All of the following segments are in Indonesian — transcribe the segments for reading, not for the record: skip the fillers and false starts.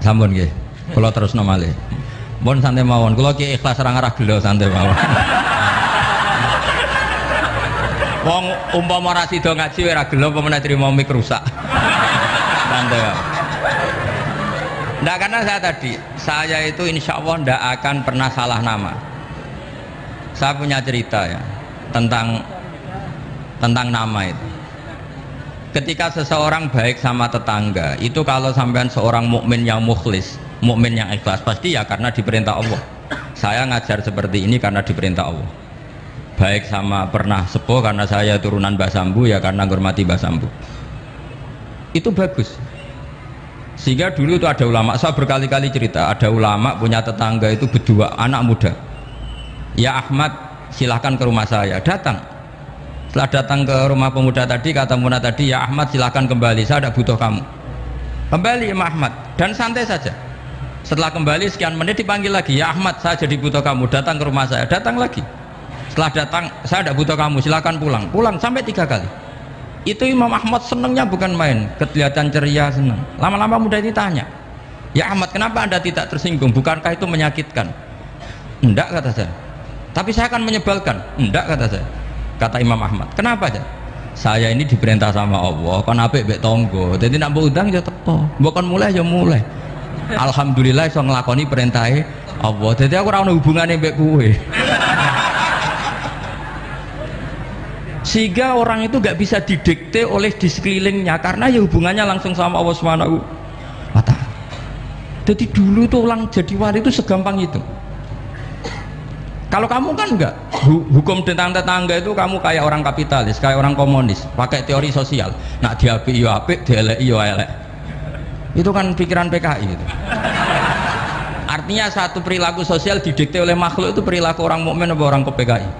Sampun nggih. Kula terusno malih. Pun santai mawon. Kula ki ikhlas ora ngarah gelo santai mawon. Wong umpama ora sida ngaji ora gelo apa meneh trimo mik rusak. Santai. Nggak, karena saya itu insya Allah nggak akan pernah salah nama. Saya punya cerita ya tentang nama itu. Ketika seseorang baik sama tetangga, itu kalau sampean seorang mukmin yang mukhlis, mukmin yang ikhlas, pasti ya karena diperintah Allah. Saya ngajar seperti ini karena diperintah Allah. Baik sama pernah sepuh karena saya turunan Mbah Sambu, ya karena menghormati Mbah Sambu. Itu bagus. Sehingga dulu itu ada ulama, saya berkali-kali cerita, ada ulama punya tetangga itu berdua anak muda. Ya Ahmad, silahkan ke rumah saya. Datang. Setelah datang ke rumah pemuda tadi, kata pemuda tadi, ya Ahmad silahkan kembali, saya tidak butuh kamu. Kembali ya Ahmad, dan santai saja. Setelah kembali sekian menit dipanggil lagi, ya Ahmad saya jadi butuh kamu, datang ke rumah saya. Datang lagi. Setelah datang, saya tidak butuh kamu, silahkan pulang. Pulang sampai 3 kali. Itu Imam Ahmad senangnya bukan main, kelihatan ceria, senang. Lama-lama muda ini tanya, ya Ahmad kenapa anda tidak tersinggung, bukankah itu menyakitkan? Enggak, kata saya. Tapi saya akan menyebalkan. Enggak, kata saya. Kata Imam Ahmad, kenapa aja? Saya ini diperintah sama Allah kan apik mbek tangga, jadi nak mbok undang ya teko, mbok kon mulai ya mulai. Alhamdulillah iso nglakoni perintahe Allah, jadi aku ora ono hubungane mbek kowe. Sehingga orang itu gak bisa didikte oleh di sekelilingnya karena ya hubungannya langsung sama Allah Subhanahu wa Ta'ala. Jadi dulu itu orang jadi wali itu segampang itu. Kalau kamu kan enggak, hukum tentang tetangga itu kamu kayak orang kapitalis, kayak orang komunis, pakai teori sosial. Nak diapik yo apik, dielek yo elek. Itu kan pikiran PKI itu. Artinya satu perilaku sosial didikte oleh makhluk itu perilaku orang mukmin atau orang ke PKI.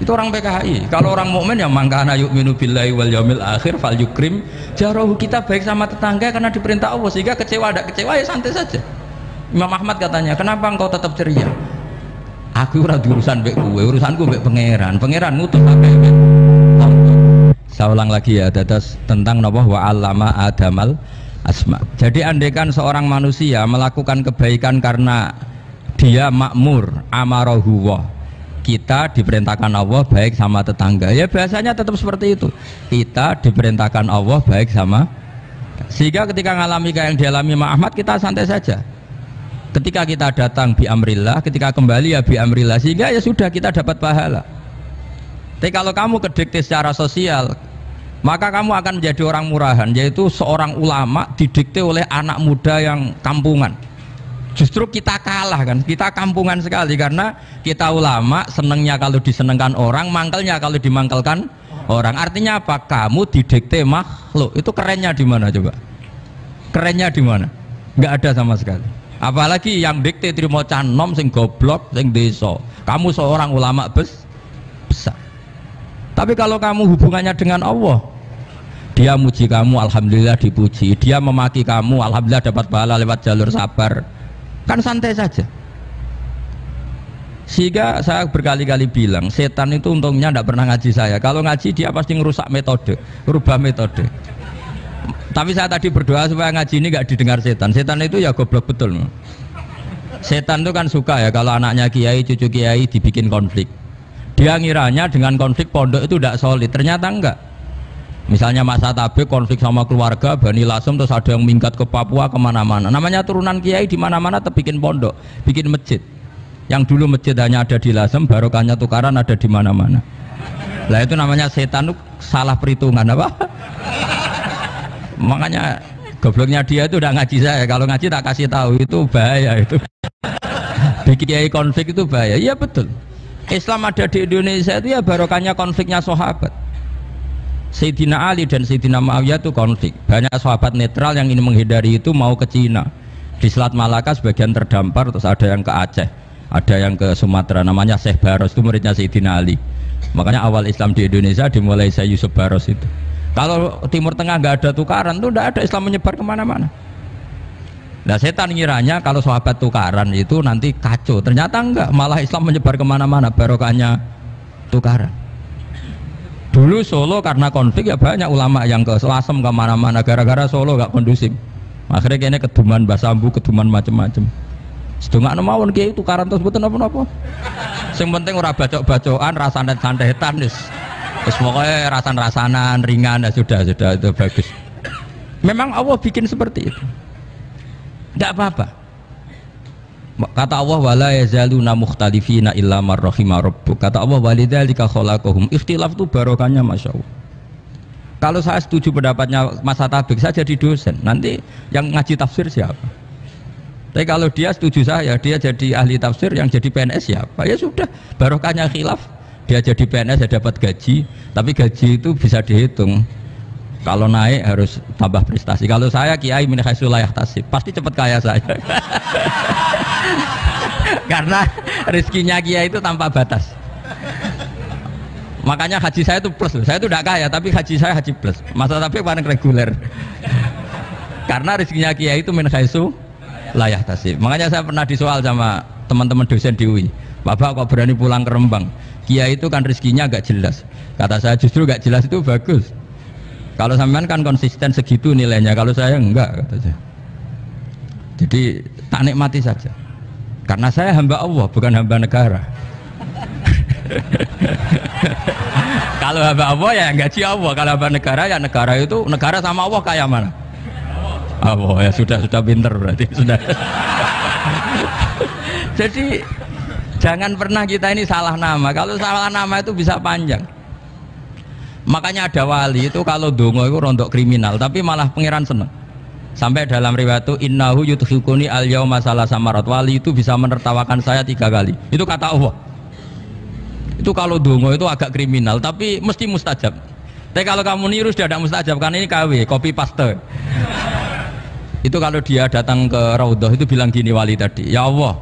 Itu orang PKI. Kalau orang mukmin ya mangkana yu'minu billahi wal yaumil akhir fal yukrim jarahu. Kita baik sama tetangga karena diperintah Allah, sehingga kecewa ada kecewa ya santai saja. Imam Ahmad katanya, kenapa engkau tetap ceria? Aku ora urusan mbek kowe, urusanku mbek pangeran. Pangeran ngutus kabeh. Saya ulang lagi ya, dados tentang napa wa 'allama adamal asma. Jadi andaikan seorang manusia melakukan kebaikan karena dia makmur amarahu wa, kita diperintahkan Allah baik sama tetangga, ya biasanya tetap seperti itu. Kita diperintahkan Allah baik sama, sehingga ketika ngalami kayak yang dialami Ahmad, kita santai saja. Ketika kita datang bi amrillah, ketika kembali ya bi amrillah, sehingga ya sudah kita dapat pahala. Tapi kalau kamu kedikte secara sosial, maka kamu akan menjadi orang murahan, yaitu seorang ulama didikte oleh anak muda yang kampungan. Justru kita kalah kan, kita kampungan sekali karena kita ulama senengnya kalau disenengkan orang, mangkelnya kalau dimangkelkan orang. Artinya apa? Kamu didikte makhluk. Itu kerennya di mana coba? Kerennya di mana? Nggak ada sama sekali. Apalagi yang dikte trimo canom sing goblok sing desa. Kamu seorang ulama besar. Tapi kalau kamu hubungannya dengan Allah, dia muji kamu, alhamdulillah dipuji. Dia memaki kamu, alhamdulillah dapat pahala lewat jalur sabar. Kan santai saja. Sehingga saya berkali-kali bilang, setan itu untungnya tidak pernah ngaji saya. Kalau ngaji dia pasti ngerusak metode, rubah metode. Tapi saya tadi berdoa supaya ngaji ini nggak didengar setan. Setan itu ya goblok betul. Setan itu kan suka ya kalau anaknya kiai, cucu kiai dibikin konflik. Dia ngiranya dengan konflik pondok itu tidak solid. Ternyata enggak. Misalnya Mas Atabe konflik sama keluarga Bani Lasem, terus ada yang minggat ke Papua kemana-mana. Namanya turunan kiai di mana-mana bikin pondok, bikin masjid. Yang dulu masjid hanya ada di Lasem, barokahnya tukaran ada di mana-mana. Lah itu namanya setan, itu salah perhitungan apa? Makanya gobloknya dia itu udah ngaji saya. Kalau ngaji tak kasih tahu itu bahaya itu. Bikin kiai konflik itu bahaya. Iya betul. Islam ada di Indonesia itu ya barokahnya konfliknya sahabat. Sayyidina Ali dan Sayyidina Muawiyah itu konflik. Banyak sahabat netral yang ingin menghindari itu mau ke Cina. Di Selat Malaka sebagian terdampar, terus ada yang ke Aceh, ada yang ke Sumatera. Namanya Syekh Baros, itu muridnya Sayyidina Ali. Makanya awal Islam di Indonesia dimulai Syekh Yusuf Baros itu. Kalau Timur Tengah nggak ada tukaran, itu tidak ada, Islam menyebar kemana-mana. Nah setan ngiranya kalau sahabat tukaran itu nanti kacau. Ternyata enggak, malah Islam menyebar kemana-mana, barokahnya tukaran. Dulu Solo karena konflik ya banyak ulama yang ke Selasem kemana-mana gara-gara Solo gak kondusif. Akhirnya kayaknya keduman basambu, keduman macem-macem. Sedongakno mawon kiai tukaran terus mboten napa-napa. Sing penting ora bacok-bacokan, rasanan-sandetan wis. Wis pokoke rasan-rasanan ringan ya sudah itu bagus. Memang Allah bikin seperti itu. Enggak apa-apa. Kata Allah wala yazaluna mukhtalifina illa man rahima rabbuk. Kata Allah walidzalika khalaqahum. Ikhtilaf itu barokahnya masyaallah. Kalau saya setuju pendapatnya Mas Atabik, saya jadi dosen. Nanti yang ngaji tafsir siapa? Tapi kalau dia setuju saya, dia jadi ahli tafsir, yang jadi PNS siapa? Ya sudah, barokahnya khilaf. Dia jadi PNS, dia dapat gaji, tapi gaji itu bisa dihitung. Kalau naik harus tambah prestasi. Kalau saya kiai min haitsu la yahtasib, pasti cepat kaya saya. Karena rezekinya kiai itu tanpa batas. Makanya haji saya itu plus. Saya itu tidak kaya, tapi haji saya haji plus. Masa tapi paling reguler. Karena rezekinya kiai itu min haitsu la yahtasib. Makanya saya pernah disoal sama teman-teman dosen di UI. Bapak kok berani pulang ke Rembang? Kiai itu kan rezekinya agak jelas. Kata saya justru gak jelas itu bagus. Kalau sampean kan konsisten segitu nilainya, kalau saya enggak kata saya. Jadi tak nikmati saja. Karena saya hamba Allah, bukan hamba negara. Kalau hamba Allah ya gaji Allah, kalau hamba negara ya negara itu negara sama Allah kayak mana? Allah ya sudah pinter berarti sudah. Jadi jangan pernah kita ini salah nama. Kalau salah nama itu bisa panjang. Makanya ada wali itu kalau dongo itu rontok kriminal, tapi malah pangeran seneng. Sampai dalam riwayat itu innahu yudhikuni al yauma salasa marat. Wali itu bisa menertawakan saya 3 kali. Itu kata Allah. Itu kalau dongo itu agak kriminal, tapi mesti mustajab. Tapi kalau kamu niru sudah tidak mustajab, karena ini KW, copy paste. Itu kalau dia datang ke Raudhah itu bilang gini wali tadi, ya Allah,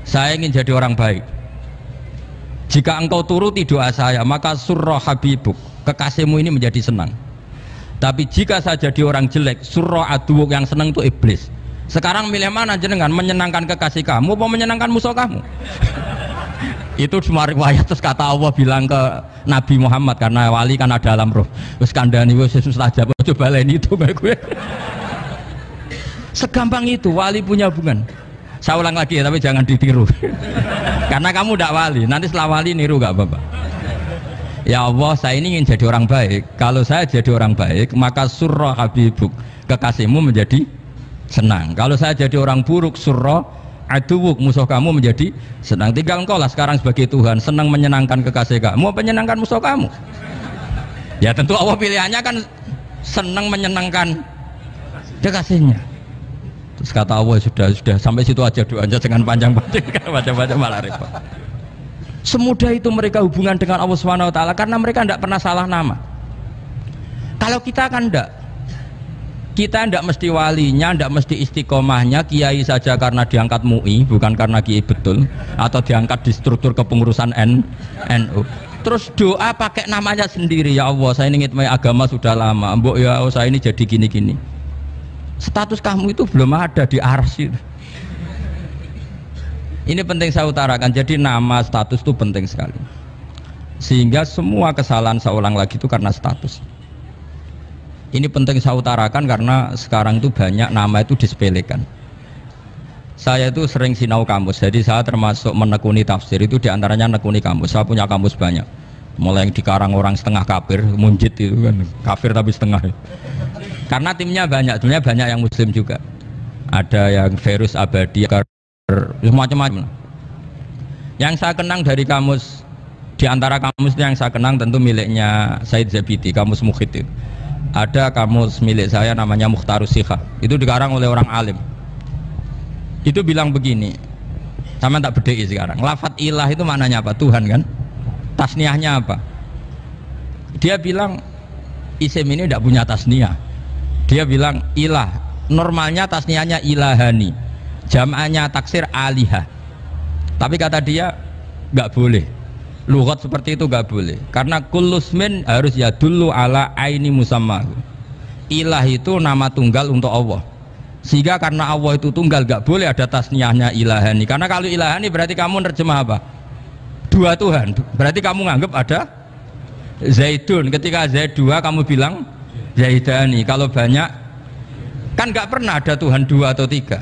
saya ingin jadi orang baik. Jika engkau turuti doa saya, maka surra habibuk, kekasihmu ini menjadi senang. Tapi jika saya jadi orang jelek, surra aduwuk, yang senang itu iblis. Sekarang milih mana jenengan, menyenangkan kekasih kamu atau menyenangkan musuh kamu? Itu cuma riwayat. Terus kata Allah bilang ke Nabi Muhammad, karena wali kan ada alam roh, terus kandani wis mustajab, coba lain itu gue. Segampang itu wali punya hubungan. Saya ulang lagi ya, tapi jangan ditiru. Karena kamu tidak wali, nanti setelah wali niru gak apa-apa. Ya Allah, saya ini ingin jadi orang baik. Kalau saya jadi orang baik, maka surra habibuk, kekasihmu menjadi senang. Kalau saya jadi orang buruk, surra aduwuk, musuh kamu menjadi senang. Tinggal engkau lah sekarang sebagai Tuhan, senang menyenangkan kekasih kamu, menyenangkan musuh kamu. Ya tentu Allah pilihannya kan senang menyenangkan kekasihnya. Terus kata Allah sudah sampai situ aja doanya, jangan panjang-panjang, macam-macam malah repot. Semudah itu mereka hubungan dengan Allah Subhanahu wa taala karena mereka tidak pernah salah nama. Kalau kita kan tidak. Kita tidak mesti walinya, tidak mesti istiqomahnya, kiai saja karena diangkat MUI, bukan karena kiai betul, atau diangkat di struktur kepengurusan NU. Terus doa pakai namanya sendiri, ya Allah, saya ini ngitmai agama sudah lama, mbok ya Allah, saya ini jadi gini-gini. Status kamu itu belum ada di arsy. Ini penting saya utarakan, jadi nama status itu penting sekali. Sehingga semua kesalahan saya ulang lagi itu karena status. Ini penting saya utarakan karena sekarang itu banyak nama itu disepelekan. Saya itu sering sinau kamus, jadi saya termasuk menekuni tafsir itu diantaranya menekuni kamus. Saya punya kamus banyak, mulai yang dikarang orang setengah kafir, munjid itu kan, kafir tapi setengah. Karena timnya banyak, sebenarnya banyak yang muslim juga. Ada yang Virus Abadi, macam-macam. Yang saya kenang dari kamus, diantara kamus yang saya kenang tentu miliknya Said Zabidi, kamus Mukhid itu. Ada kamus milik saya namanya Mukhtarus Sikhah, itu dikarang oleh orang alim. Itu bilang begini, sama tak bedai sekarang, lafadz ilah itu maknanya apa? Tuhan kan? Tasniahnya apa? Dia bilang isim ini tidak punya tasniah. Dia bilang ilah, normalnya tasniahnya ilahani, jam'anya taksir alihah. Tapi kata dia nggak boleh. Lughat seperti itu gak boleh karena kullusmin harus ya dulu ala aini musamma. Ilah itu nama tunggal untuk Allah, sehingga karena Allah itu tunggal gak boleh ada tasniahnya ilahani. Karena kalau ilahani berarti kamu nerjemah apa? Dua Tuhan. Berarti kamu nganggap ada Zaidun, ketika Zaid dua kamu bilang Zaidani. Kalau banyak Kan nggak pernah ada Tuhan dua atau tiga.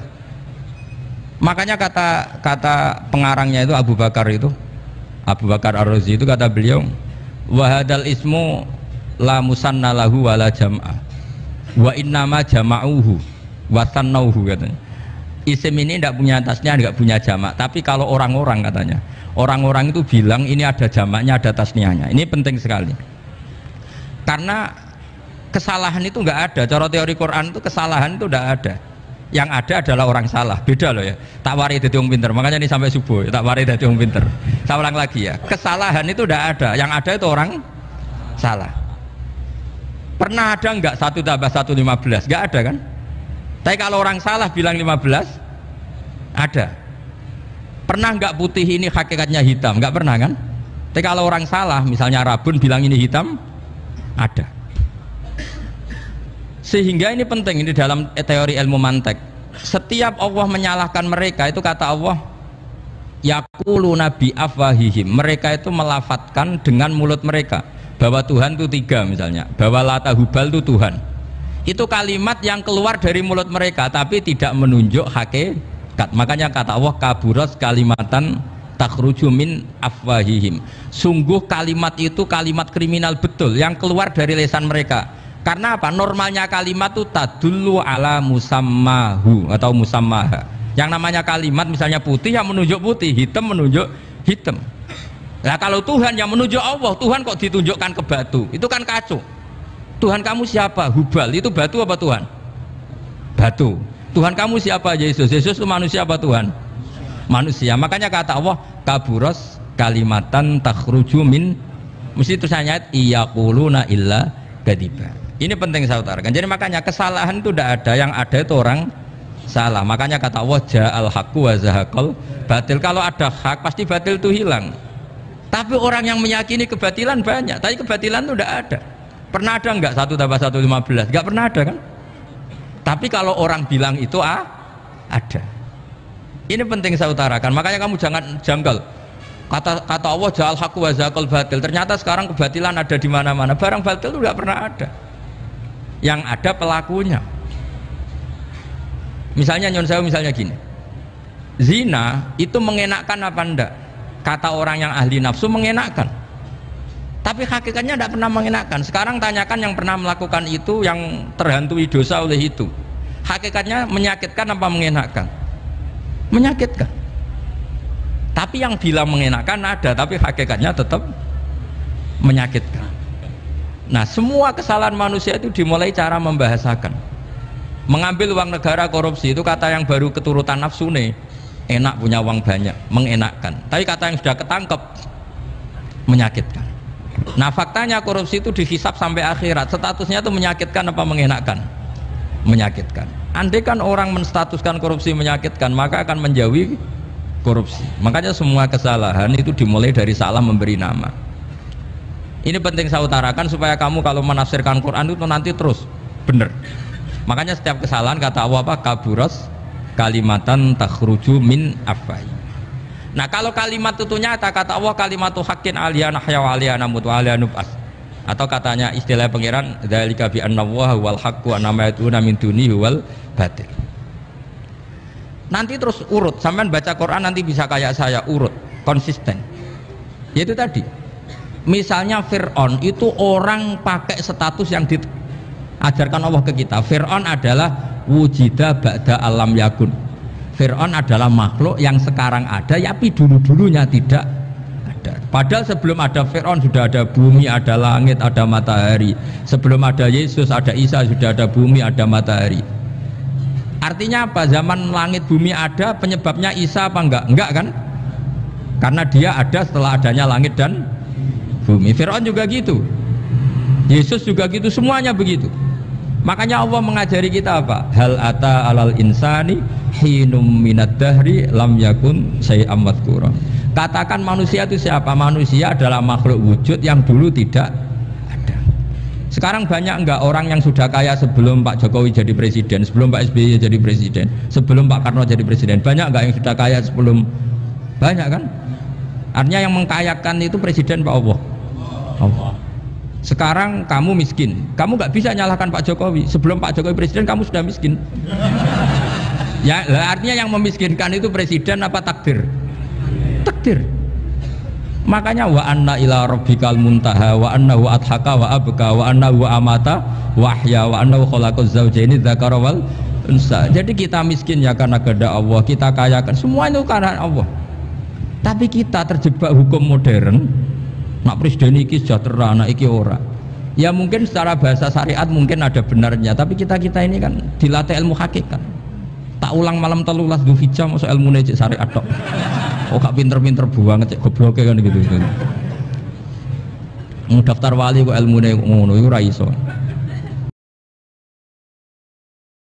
Makanya kata pengarangnya itu Abu Bakar Ar-Razi itu kata beliau, wahadal ismu la musanna lahu wala jam'a wa innama jama'uhu wa sannauhu katanya. Isim ini tidak punya tasnya, tidak punya jamak. Tapi kalau orang-orang katanya, orang-orang itu bilang ini ada jamaknya, ada tasniahnya. Ini penting sekali. Karena kesalahan itu nggak ada. Cara teori Quran itu kesalahan itu tidak ada. Yang ada adalah orang salah. Beda loh ya. Tak wari dadi wong pinter. Makanya ini sampai subuh. Tak wari dadi wong pinter. Saya ulang lagi ya. Kesalahan itu tidak ada. Yang ada itu orang salah. Pernah ada nggak 1 tambah 1 15? Nggak ada kan? Tapi kalau orang salah bilang 15, ada. Pernah nggak putih ini hakikatnya hitam? Nggak pernah kan? Tapi kalau orang salah, misalnya Rabun bilang ini hitam, ada. Sehingga ini penting, ini dalam teori ilmu mantek. Setiap Allah menyalahkan mereka, itu kata Allah, yaquluna bi afwahihim. Mereka itu melafatkan dengan mulut mereka bahwa Tuhan itu 3 misalnya, bahwa Lata Hubal itu Tuhan. Itu kalimat yang keluar dari mulut mereka tapi tidak menunjuk hakikat. Makanya kata Allah, kaburas kalimatan takhruju min afwahihim. Sungguh kalimat itu kalimat kriminal betul yang keluar dari lisan mereka. Karena apa? Normalnya kalimat itu tadullu ala musammahu atau musammaha. Yang namanya kalimat misalnya putih yang menunjuk putih, hitam menunjuk hitam. Nah kalau Tuhan yang menunjuk Allah, Tuhan kok ditunjukkan ke batu? Itu kan kacau. Tuhan kamu siapa? Hubal. Itu batu apa Tuhan? Batu. Tuhan kamu siapa? Yesus. Yesus itu manusia apa Tuhan? Manusia. Makanya kata Allah, kaburos kalimatan takhruju min, mesti tulisannya iyaquluna illa kadiba. Ini penting saya utarakan. Jadi makanya kesalahan itu tidak ada, yang ada itu orang salah. Makanya kata Allah, ja'al haqqu wa zahaqal batil. Kalau ada hak pasti batil itu hilang. Tapi orang yang meyakini kebatilan banyak, tapi kebatilan itu tidak ada. Pernah ada enggak 1 tambah 1 15? Enggak pernah ada kan? Tapi kalau orang bilang itu ada. Ini penting saya utarakan. Makanya kamu jangan janggal. Kata Allah ja'al haqqu wa zahaqal batil. Ternyata sekarang kebatilan ada di mana-mana. Barang batil itu enggak pernah ada. Yang ada pelakunya. Misalnya nyon saya misalnya gini. Zina itu mengenakkan apa enggak? Kata orang yang ahli nafsu mengenakkan. Tapi hakikatnya tidak pernah mengenakan. Sekarang tanyakan yang pernah melakukan itu, yang terhantui dosa oleh itu. Hakikatnya menyakitkan apa mengenakan? Menyakitkan. Tapi yang bilang mengenakan ada, tapi hakikatnya tetap menyakitkan. Nah, semua kesalahan manusia itu dimulai cara membahasakan. Mengambil uang negara korupsi itu kata yang baru keturutan nafsu nih. Enak punya uang banyak, mengenakkan. Tapi kata yang sudah ketangkep menyakitkan. Nah faktanya korupsi itu dihisap sampai akhirat, statusnya itu menyakitkan apa mengenakkan? Menyakitkan. Andai kan orang menstatuskan korupsi menyakitkan, maka akan menjauhi korupsi. Makanya semua kesalahan itu dimulai dari salah memberi nama. Ini penting saya utarakan supaya kamu kalau menafsirkan Quran itu nanti terus benar. Makanya setiap kesalahan kata Allah apa? Kaburas kalimatan takhruju min afwahihim. Nah kalau kalimat itu nyata, kata Allah kalimatu haqqin aliyana hya wa aliyana mut wa aliyana nub'as. Atau katanya istilah pangeran dzalika bi annallaha wal haqqu wa nama yatuna min dunihi wal batil. Nanti terus urut, sampean baca Quran nanti bisa kayak saya, urut, konsisten. Yaitu tadi. Misalnya Fir'aun itu orang pakai status yang diajarkan Allah ke kita. Fir'aun adalah wujida ba'da alam yakun. Fir'aun adalah makhluk yang sekarang ada, tapi dulu-dulunya tidak ada. Padahal sebelum ada Fir'aun sudah ada bumi, ada langit, ada matahari. Sebelum ada Yesus, ada Isa, sudah ada bumi, ada matahari. Artinya apa? Zaman langit bumi ada, penyebabnya Isa apa enggak? Enggak kan? Karena dia ada setelah adanya langit dan bumi. Fir'aun juga gitu, Yesus juga gitu, semuanya begitu. Makanya Allah mengajari kita apa? Hal ata alal insani hinum minad dahri lam yakun syai'am madhkura. Katakan manusia itu siapa? Manusia adalah makhluk wujud yang dulu tidak ada. Sekarang banyak enggak orang yang sudah kaya sebelum Pak Jokowi jadi presiden, sebelum Pak SBY jadi presiden, sebelum Pak Karno jadi presiden? Banyak enggak yang sudah kaya sebelum? Banyak kan? Artinya yang mengkayakan itu presiden Pak Allah. Allah. Sekarang kamu miskin, kamu nggak bisa nyalahkan Pak Jokowi. Sebelum Pak Jokowi presiden kamu sudah miskin. Ya, artinya yang memiskinkan itu presiden apa takdir? Takdir. Makanya wa anna ila rabbikal muntaha wa annahu adhaka wa abka wa annahu amata wa ahya wa annahu khalaqaz zawjaini dzakara wal unsa. Jadi kita miskin ya karena kehendak Allah, kita kaya kan semua itu karena Allah. Tapi kita terjebak hukum modern. Nak presiden iki sejahtera, nak iki ora. Ya mungkin secara bahasa syariat mungkin ada benarnya, tapi kita ini kan dilatih ilmu hakikat. Tak ulang malam 13 Dzulhijjah masuk ilmune cek syariat tok. Oh gak pinter-pinter banget cek gobloke kan gitu. Mau daftar wali kok ilmune ngono iku ora iso.